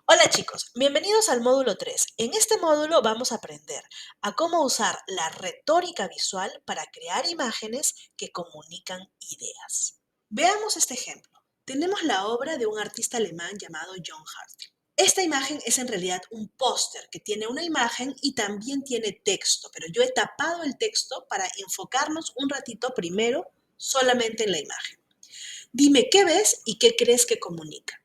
Hola chicos, bienvenidos al módulo 3. En este módulo vamos a aprender a cómo usar la retórica visual para crear imágenes que comunican ideas. Veamos este ejemplo. Tenemos la obra de un artista alemán llamado John Hartwig. Esta imagen es en realidad un póster que tiene una imagen y también tiene texto, pero yo he tapado el texto para enfocarnos un ratito primero solamente en la imagen. Dime qué ves y qué crees que comunica.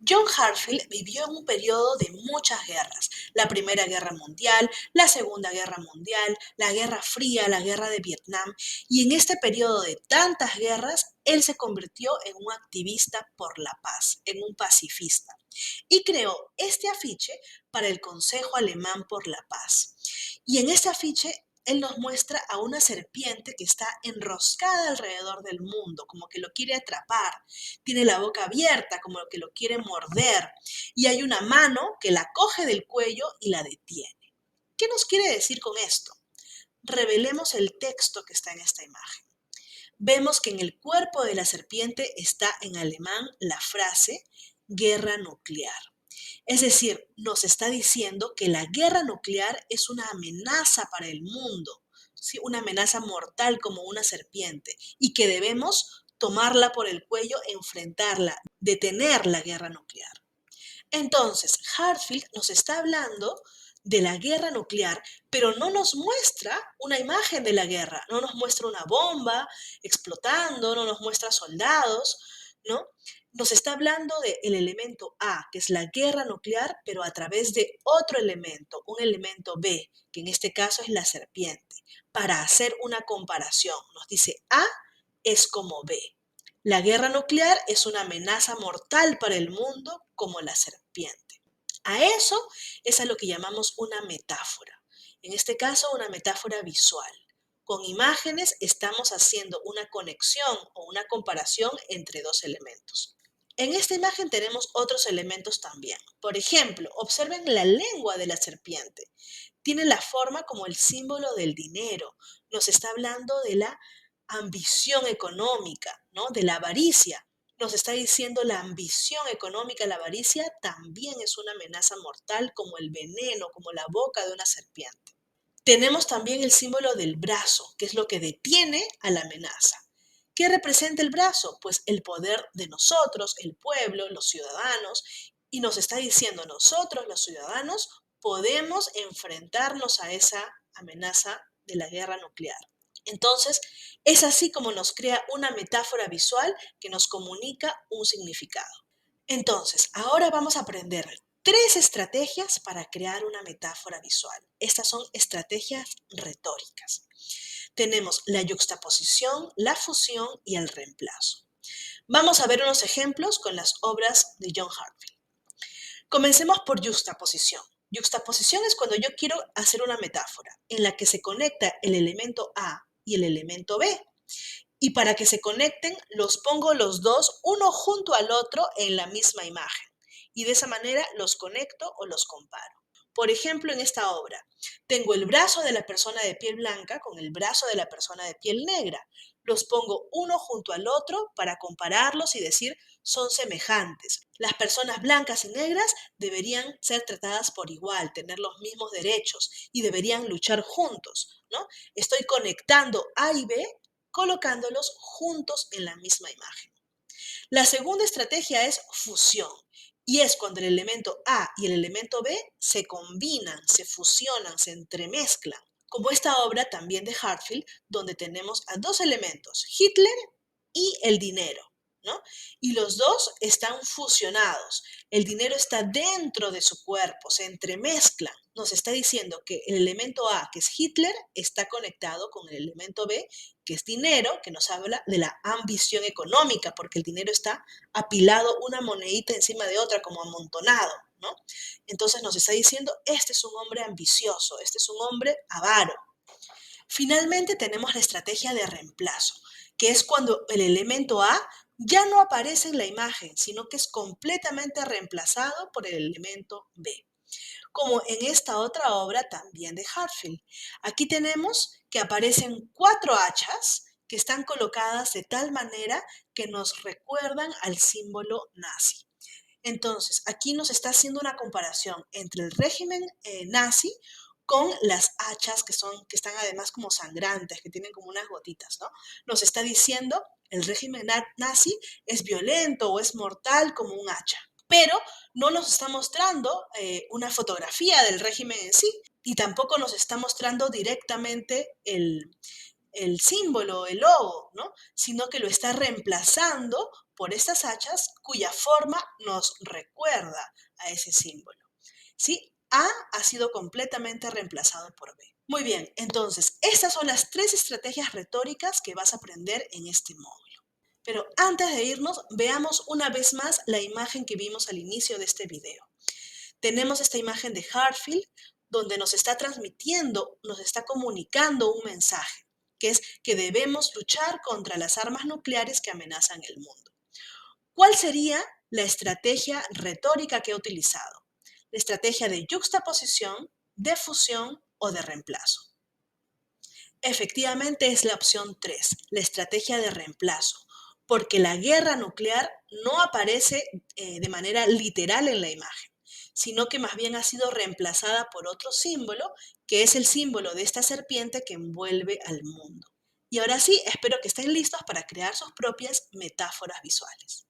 John Hartfield vivió en un periodo de muchas guerras, la Primera Guerra Mundial, la Segunda Guerra Mundial, la Guerra Fría, la Guerra de Vietnam, y en este periodo de tantas guerras, él se convirtió en un activista por la paz, en un pacifista, y creó este afiche para el Consejo Alemán por la Paz. Y en este afiche él nos muestra a una serpiente que está enroscada alrededor del mundo, como que lo quiere atrapar. Tiene la boca abierta, como que lo quiere morder. Y hay una mano que la coge del cuello y la detiene. ¿Qué nos quiere decir con esto? Revelemos el texto que está en esta imagen. Vemos que en el cuerpo de la serpiente está en alemán la frase guerra nuclear. Es decir, nos está diciendo que la guerra nuclear es una amenaza para el mundo, ¿sí? Una amenaza mortal como una serpiente, y que debemos tomarla por el cuello, enfrentarla, detener la guerra nuclear. Entonces, Hartfield nos está hablando de la guerra nuclear, pero no nos muestra una imagen de la guerra, no nos muestra una bomba explotando, no nos muestra soldados, ¿no? Nos está hablando del elemento A, que es la guerra nuclear, pero a través de otro elemento, un elemento B, que en este caso es la serpiente, para hacer una comparación. Nos dice A es como B. La guerra nuclear es una amenaza mortal para el mundo como la serpiente. A eso es a lo que llamamos una metáfora. En este caso, una metáfora visual. Con imágenes estamos haciendo una conexión o una comparación entre dos elementos. En esta imagen tenemos otros elementos también. Por ejemplo, observen la lengua de la serpiente. Tiene la forma como el símbolo del dinero. Nos está hablando de la ambición económica, ¿no? De la avaricia. Nos está diciendo la ambición económica, la avaricia también es una amenaza mortal como el veneno, como la boca de una serpiente. Tenemos también el símbolo del brazo, que es lo que detiene a la amenaza. ¿Qué representa el brazo? Pues el poder de nosotros, el pueblo, los ciudadanos, y nos está diciendo nosotros, los ciudadanos, podemos enfrentarnos a esa amenaza de la guerra nuclear. Entonces, es así como nos crea una metáfora visual que nos comunica un significado. Entonces, ahora vamos a aprender tres estrategias para crear una metáfora visual. Estas son estrategias retóricas. Tenemos la yuxtaposición, la fusión y el reemplazo. Vamos a ver unos ejemplos con las obras de John Hartfield. Comencemos por yuxtaposición. Yuxtaposición es cuando yo quiero hacer una metáfora en la que se conecta el elemento A y el elemento B. Y para que se conecten, los pongo los dos, uno junto al otro, en la misma imagen. Y de esa manera los conecto o los comparo. Por ejemplo, en esta obra, tengo el brazo de la persona de piel blanca con el brazo de la persona de piel negra. Los pongo uno junto al otro para compararlos y decir son semejantes. Las personas blancas y negras deberían ser tratadas por igual, tener los mismos derechos y deberían luchar juntos, ¿no? Estoy conectando A y B colocándolos juntos en la misma imagen. La segunda estrategia es fusión y es cuando el elemento A y el elemento B se combinan, se fusionan, se entremezclan, como esta obra también de Hartfield, donde tenemos a dos elementos, Hitler y el dinero, ¿no? Y los dos están fusionados. El dinero está dentro de su cuerpo, se entremezclan. Nos está diciendo que el elemento A, que es Hitler, está conectado con el elemento B, que es dinero, que nos habla de la ambición económica, porque el dinero está apilado una monedita encima de otra, como amontonado, ¿no? Entonces nos está diciendo, este es un hombre ambicioso, este es un hombre avaro. Finalmente tenemos la estrategia de reemplazo, que es cuando el elemento A ya no aparece en la imagen, sino que es completamente reemplazado por el elemento B, como en esta otra obra también de Hartfield. Aquí tenemos que aparecen cuatro hachas que están colocadas de tal manera que nos recuerdan al símbolo nazi. Entonces, aquí nos está haciendo una comparación entre el régimen nazi con las hachas que están además como sangrantes, que tienen como unas gotitas, ¿no? Nos está diciendo el régimen nazi es violento o es mortal como un hacha, pero no nos está mostrando una fotografía del régimen en sí y tampoco nos está mostrando directamente el símbolo, el logo, ¿no? Sino que lo está reemplazando por estas hachas cuya forma nos recuerda a ese símbolo. ¿Sí? A ha sido completamente reemplazado por B. Muy bien, entonces, estas son las tres estrategias retóricas que vas a aprender en este módulo. Pero antes de irnos, veamos una vez más la imagen que vimos al inicio de este video. Tenemos esta imagen de Hartfield donde nos está transmitiendo, nos está comunicando un mensaje, que es que debemos luchar contra las armas nucleares que amenazan el mundo. ¿Cuál sería la estrategia retórica que ha utilizado? La estrategia de yuxtaposición, de fusión o de reemplazo. Efectivamente es la opción 3, la estrategia de reemplazo, porque la guerra nuclear no aparece de manera literal en la imagen, sino que más bien ha sido reemplazada por otro símbolo, que es el símbolo de esta serpiente que envuelve al mundo. Y ahora sí, espero que estén listos para crear sus propias metáforas visuales.